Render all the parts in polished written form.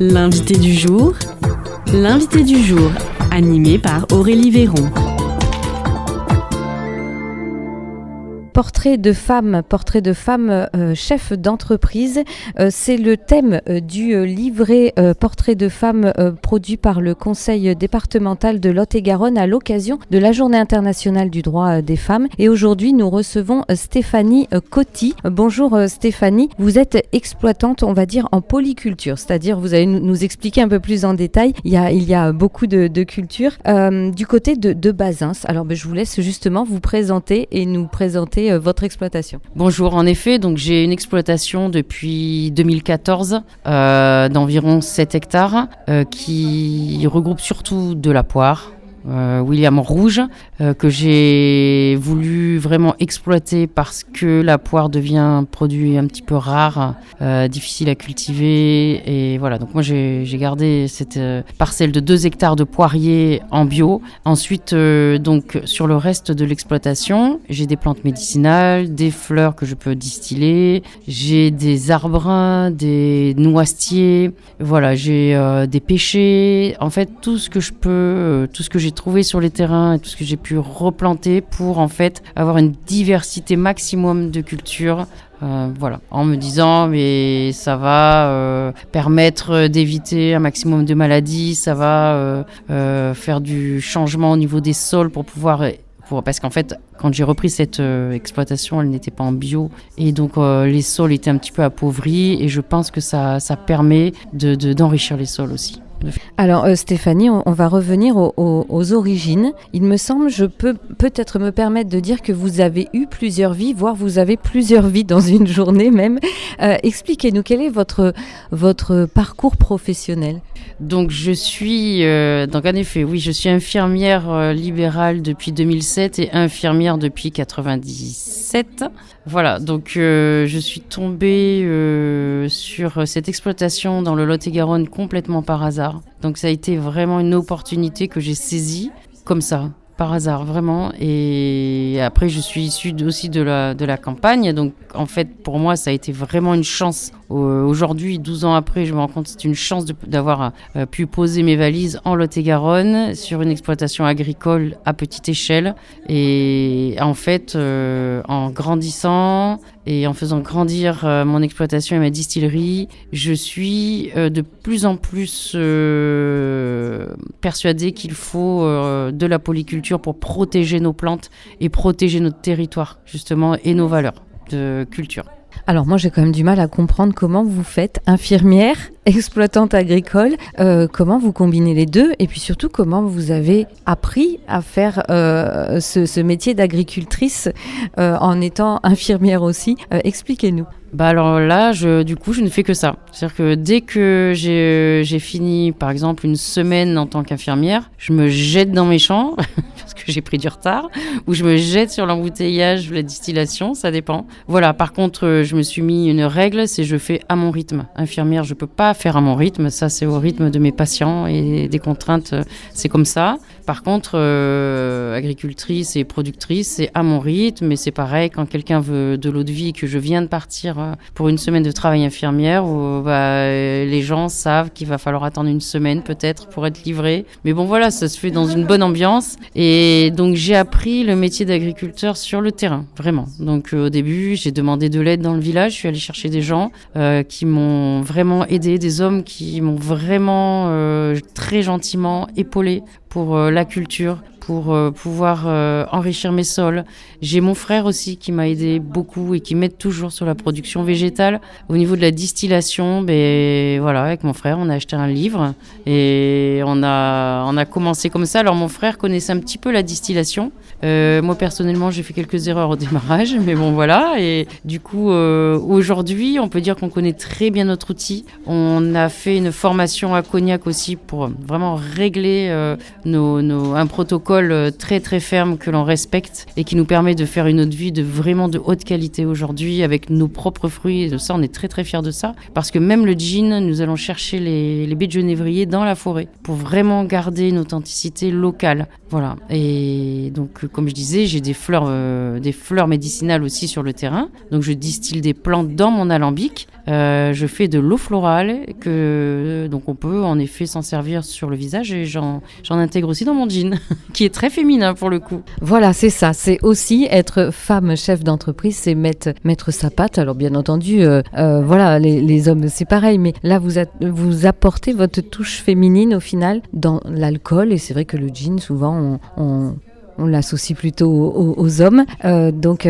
L'invité du jour, animé par Aurélie Véron. Portrait de femme chef d'entreprise, c'est le thème du livret Portrait de femme produit par le Conseil départemental de Lot-et-Garonne à l'occasion de la Journée internationale du droit des femmes. Et aujourd'hui, nous recevons Stéphanie Coty. Bonjour Stéphanie, vous êtes exploitante, on va dire, en polyculture, c'est-à-dire vous allez nous expliquer un peu plus en détail. Il y a beaucoup de cultures du côté de Bazins. Alors je vous laisse justement vous présenter et nous présenter votre exploitation. Bonjour, en effet, donc j'ai une exploitation depuis 2014 d'environ 7 hectares qui regroupe surtout de la poire, William rouge, que j'ai voulu vraiment exploiter parce que la poire devient un produit un petit peu rare, difficile à cultiver. Et voilà, donc moi j'ai gardé cette parcelle de 2 hectares de poirier en bio. Ensuite, donc sur le reste de l'exploitation, j'ai des plantes médicinales, des fleurs que je peux distiller, j'ai des arbres, des noisetiers, voilà, j'ai des pêchers. En fait, tout ce que je peux, tout ce que j'ai trouvé sur les terrains et tout ce que j'ai pu replanter pour en fait avoir une diversité maximum de cultures. Voilà, en me disant mais ça va permettre d'éviter un maximum de maladies, ça va faire du changement au niveau des sols parce qu'en fait, quand j'ai repris cette exploitation, elle n'était pas en bio et donc les sols étaient un petit peu appauvris et je pense que ça permet d'enrichir les sols aussi. Alors Stéphanie, on va revenir aux origines. Il me semble, je peux peut-être me permettre de dire que vous avez eu plusieurs vies, voire vous avez plusieurs vies dans une journée même. Expliquez-nous, quel est votre parcours professionnel ? Donc je suis, donc en effet, oui, je suis infirmière libérale depuis 2007 et infirmière depuis 97. Voilà, donc je suis tombée sur cette exploitation dans le Lot-et-Garonne complètement par hasard. Donc ça a été vraiment une opportunité que j'ai saisie comme ça, par hasard, vraiment. Et après, je suis issue aussi de la campagne. Donc en fait, pour moi, ça a été vraiment une chance. Aujourd'hui, 12 ans après, je me rends compte que c'est une chance d'avoir pu poser mes valises en Lot-et-Garonne sur une exploitation agricole à petite échelle. Et en fait, en grandissant et en faisant grandir mon exploitation et ma distillerie, je suis de plus en plus persuadée qu'il faut de la polyculture pour protéger nos plantes et protéger notre territoire, justement, et nos valeurs de culture. Alors moi j'ai quand même du mal à comprendre comment vous faites infirmière, exploitante agricole, comment vous combinez les deux et puis surtout comment vous avez appris à faire ce métier d'agricultrice en étant infirmière aussi. Expliquez-nous. Alors là, je ne fais que ça. C'est-à-dire que dès que j'ai fini, par exemple, une semaine en tant qu'infirmière, je me jette dans mes champs, parce que j'ai pris du retard, ou je me jette sur l'embouteillage, la distillation, ça dépend. Voilà, par contre, je me suis mis une règle, c'est je fais à mon rythme. Infirmière, je peux pas faire à mon rythme, ça c'est au rythme de mes patients et des contraintes, c'est comme ça. Par contre, agricultrice et productrice, c'est à mon rythme, et c'est pareil, quand quelqu'un veut de l'eau de vie et que je viens de partir pour une semaine de travail infirmière où les gens savent qu'il va falloir attendre une semaine peut-être pour être livré. Mais bon voilà, ça se fait dans une bonne ambiance. Et donc j'ai appris le métier d'agriculteur sur le terrain, vraiment. Donc au début, j'ai demandé de l'aide dans le village. Je suis allée chercher des gens qui m'ont vraiment aidé, des hommes qui m'ont vraiment très gentiment épaulé pour la culture, pour pouvoir enrichir mes sols. J'ai mon frère aussi qui m'a aidé beaucoup et qui m'aide toujours sur la production végétale. Au niveau de la distillation, voilà, avec mon frère, on a acheté un livre et on a commencé comme ça. Alors mon frère connaissait un petit peu la distillation. Moi personnellement, j'ai fait quelques erreurs au démarrage, mais bon voilà. Et du coup, aujourd'hui, on peut dire qu'on connaît très bien notre outil. On a fait une formation à Cognac aussi pour vraiment régler un protocole très très ferme que l'on respecte et qui nous permet de faire une eau de vie vraiment de haute qualité aujourd'hui avec nos propres fruits. Et de ça, on est très très fiers de ça parce que même le gin, nous allons chercher les baies de genévrier dans la forêt pour vraiment garder une authenticité locale. Voilà. Et donc, comme je disais, j'ai des fleurs médicinales aussi sur le terrain. Donc, je distille des plantes dans mon alambic. Je fais de l'eau florale donc on peut en effet s'en servir sur le visage et j'en intègre aussi dans mon jean qui est très féminin pour le coup. Voilà, c'est ça. C'est aussi être femme chef d'entreprise, c'est mettre sa patte. Alors bien entendu, voilà, les hommes c'est pareil, mais là vous apportez votre touche féminine au final dans l'alcool et c'est vrai que le jean souvent on l'associe plutôt aux hommes. Donc,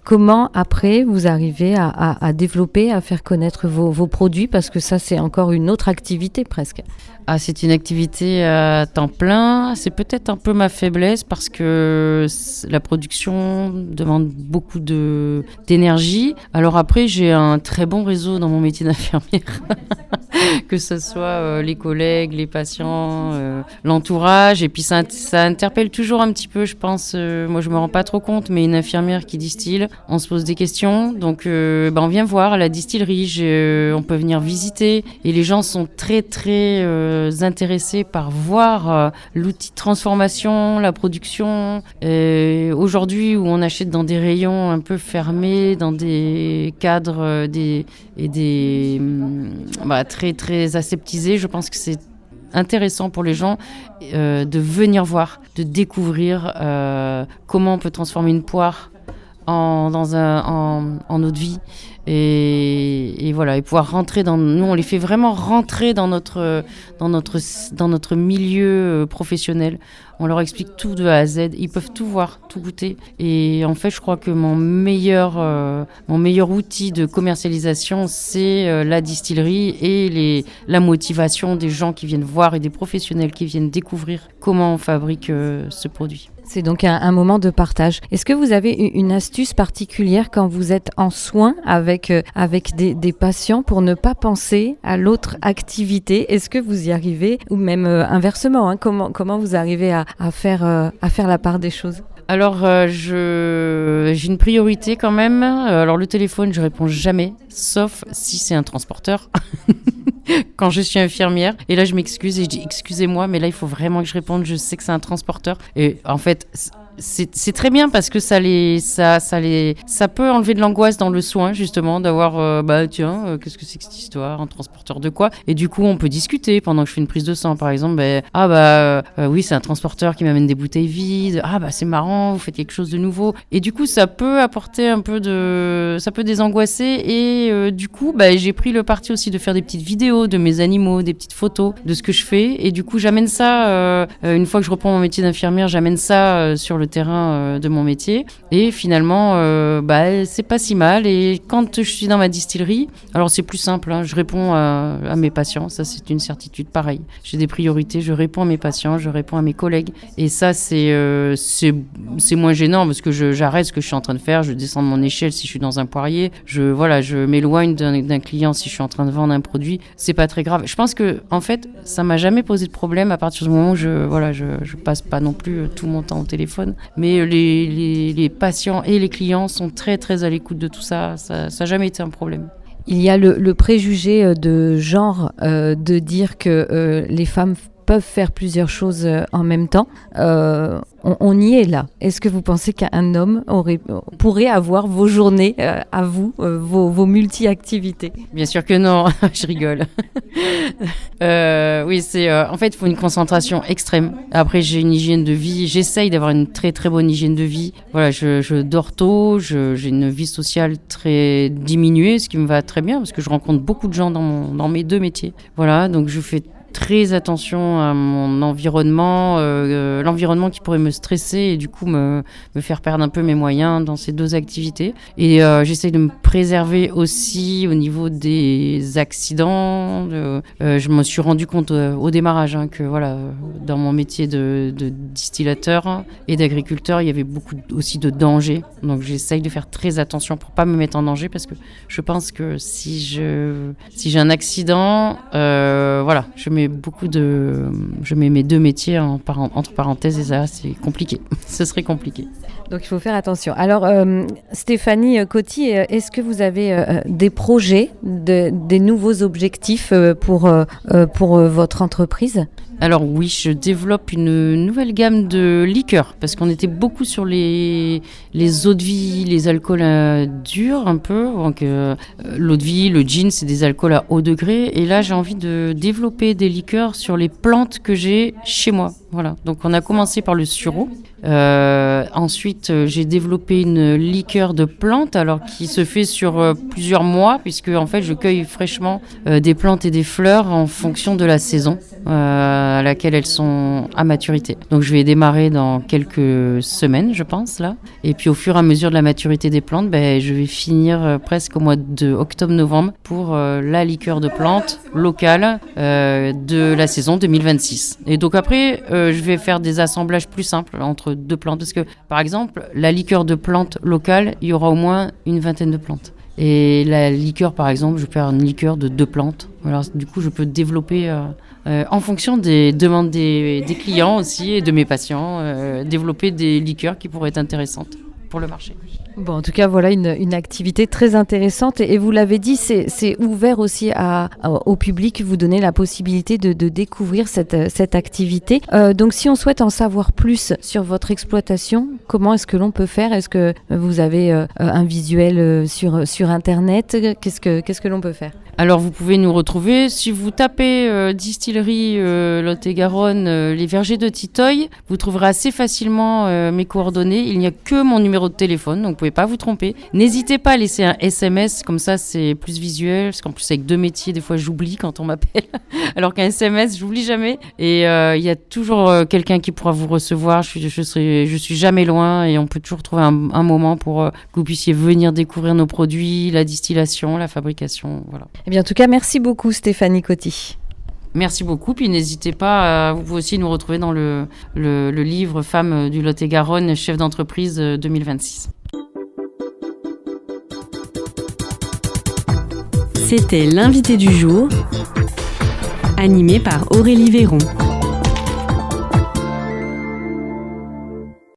comment après vous arrivez à développer, à faire connaître vos produits parce que ça, c'est encore une autre activité presque. Ah, c'est une activité à temps plein. C'est peut-être un peu ma faiblesse parce que la production demande beaucoup d'énergie. Alors après, j'ai un très bon réseau dans mon métier d'infirmière. Que ce soit les collègues, les patients, l'entourage. Et puis ça interpelle toujours un petit peu, je pense. Moi, je me rends pas trop compte, mais une infirmière qui distille, on se pose des questions. Donc, on vient voir à la distillerie. On peut venir visiter. Et les gens sont très, très intéressés par voir l'outil de transformation, la production. Aujourd'hui, où on achète dans des rayons un peu fermés, dans des cadres très très aseptisés, je pense que c'est intéressant pour les gens de venir voir, de découvrir comment on peut transformer une poire en eau de vie et voilà, et pouvoir rentrer nous on les fait vraiment rentrer dans notre milieu professionnel. On leur explique tout de A à Z, ils peuvent tout voir, tout goûter. Et en fait, je crois que mon meilleur outil de commercialisation, c'est la distillerie et la motivation des gens qui viennent voir et des professionnels qui viennent découvrir comment on fabrique ce produit. C'est donc un moment de partage. Est-ce que vous avez une astuce particulière quand vous êtes en soins avec des patients pour ne pas penser à l'autre activité? Est-ce que vous y arrivez? Ou même inversement, comment vous arrivez à faire la part des choses? Alors, j'ai une priorité quand même. Alors, le téléphone, je réponds jamais, sauf si c'est un transporteur. Quand je suis infirmière. Et là, je m'excuse et je dis excusez-moi, mais là, il faut vraiment que je réponde. Je sais que c'est un transporteur. Et en fait, c'est très bien parce que ça peut enlever de l'angoisse dans le soin, justement, d'avoir qu'est-ce que c'est que cette histoire, un transporteur de quoi? Et du coup, on peut discuter pendant que je fais une prise de sang, par exemple. Oui, c'est un transporteur qui m'amène des bouteilles vides. C'est marrant, vous faites quelque chose de nouveau. Et du coup, ça peut apporter ça peut désangoisser. Et du coup, j'ai pris le parti aussi de faire des petites vidéos de mes animaux, des petites photos de ce que je fais. Et du coup, j'amène ça, une fois que je reprends mon métier d'infirmière, j'amène ça sur le terrain de mon métier et finalement c'est pas si mal. Et quand je suis dans ma distillerie, alors c'est plus simple, je réponds à mes patients, ça c'est une certitude. Pareil, j'ai des priorités, je réponds à mes patients, je réponds à mes collègues et ça c'est moins gênant parce que j'arrête ce que je suis en train de faire, je descends de mon échelle si je suis dans un poirier, je m'éloigne d'un client si je suis en train de vendre un produit, c'est pas très grave. Je pense que en fait ça m'a jamais posé de problème à partir du moment où je passe pas non plus tout mon temps au téléphone. Mais les patients et les clients sont très très à l'écoute de tout ça. Ça n'a jamais été un problème. Il y a le préjugé de genre de dire que les femmes peuvent faire plusieurs choses en même temps. On y est là. Est-ce que vous pensez qu'un homme pourrait avoir vos journées à vous, vos multi-activités? Bien sûr que non, je rigole. Oui, en fait, il faut une concentration extrême. Après, j'ai une hygiène de vie. J'essaye d'avoir une très très bonne hygiène de vie. Voilà, je dors tôt, j'ai une vie sociale très diminuée, ce qui me va très bien parce que je rencontre beaucoup de gens dans mes deux métiers. Voilà, donc je fais très attention à mon environnement, l'environnement qui pourrait me stresser et du coup me faire perdre un peu mes moyens dans ces deux activités. Et j'essaye de me préserver aussi au niveau des accidents. Je me suis rendu compte au démarrage que dans mon métier de distillateur et d'agriculteur, il y avait beaucoup aussi de dangers. Donc j'essaye de faire très attention pour pas me mettre en danger parce que je pense que si j'ai un accident, je mets mes deux métiers entre parenthèses et ça, c'est compliqué. Ce serait compliqué. Donc il faut faire attention. Alors Stéphanie Coty, est-ce que vous avez des projets, des nouveaux objectifs pour votre entreprise ? Alors oui, je développe une nouvelle gamme de liqueurs parce qu'on était beaucoup sur les eaux de vie, les alcools durs un peu. Donc l'eau de vie, le gin, c'est des alcools à haut degré. Et là, j'ai envie de développer des liqueurs sur les plantes que j'ai chez moi. Voilà. Donc on a commencé par le sureau. Ensuite, j'ai développé une liqueur de plantes, alors qui se fait sur plusieurs mois, puisque en fait, je cueille fraîchement des plantes et des fleurs en fonction de la saison à laquelle elles sont à maturité. Donc, je vais démarrer dans quelques semaines, je pense là, et puis au fur et à mesure de la maturité des plantes, je vais finir presque au mois de octobre-novembre pour la liqueur de plantes locale de la saison 2026. Et donc après, je vais faire des assemblages plus simples entre deux plantes, parce que par exemple la liqueur de plantes locale, il y aura au moins une vingtaine de plantes, et la liqueur par exemple, je peux faire une liqueur de 2 plantes. Alors du coup je peux développer en fonction des demandes des clients aussi et de mes patients, développer des liqueurs qui pourraient être intéressantes pour le marché. Bon, en tout cas, voilà une activité très intéressante. Et vous l'avez dit, c'est ouvert aussi au public. Vous donnez la possibilité de découvrir cette activité. Donc, si on souhaite en savoir plus sur votre exploitation, comment est-ce que l'on peut faire ? Est-ce que vous avez un visuel sur Internet ? Qu'est-ce que l'on peut faire ? Alors, vous pouvez nous retrouver, si vous tapez distillerie Lot-et-Garonne, les vergers de Titoy, vous trouverez assez facilement mes coordonnées. Il n'y a que mon numéro de téléphone, donc vous pouvez pas vous tromper. N'hésitez pas à laisser un SMS, comme ça c'est plus visuel, parce qu'en plus avec 2 métiers, des fois j'oublie quand on m'appelle, alors qu'un SMS, j'oublie jamais. Et il y a toujours quelqu'un qui pourra vous recevoir, je suis jamais loin, et on peut toujours trouver un moment pour que vous puissiez venir découvrir nos produits, la distillation, la fabrication, voilà. Eh bien, en tout cas, merci beaucoup Stéphanie Coty. Merci beaucoup, puis n'hésitez pas, vous pouvez aussi nous retrouver dans le livre Femmes du Lot-et-Garonne, chef d'entreprise 2026. C'était l'invité du jour, animé par Aurélie Véron.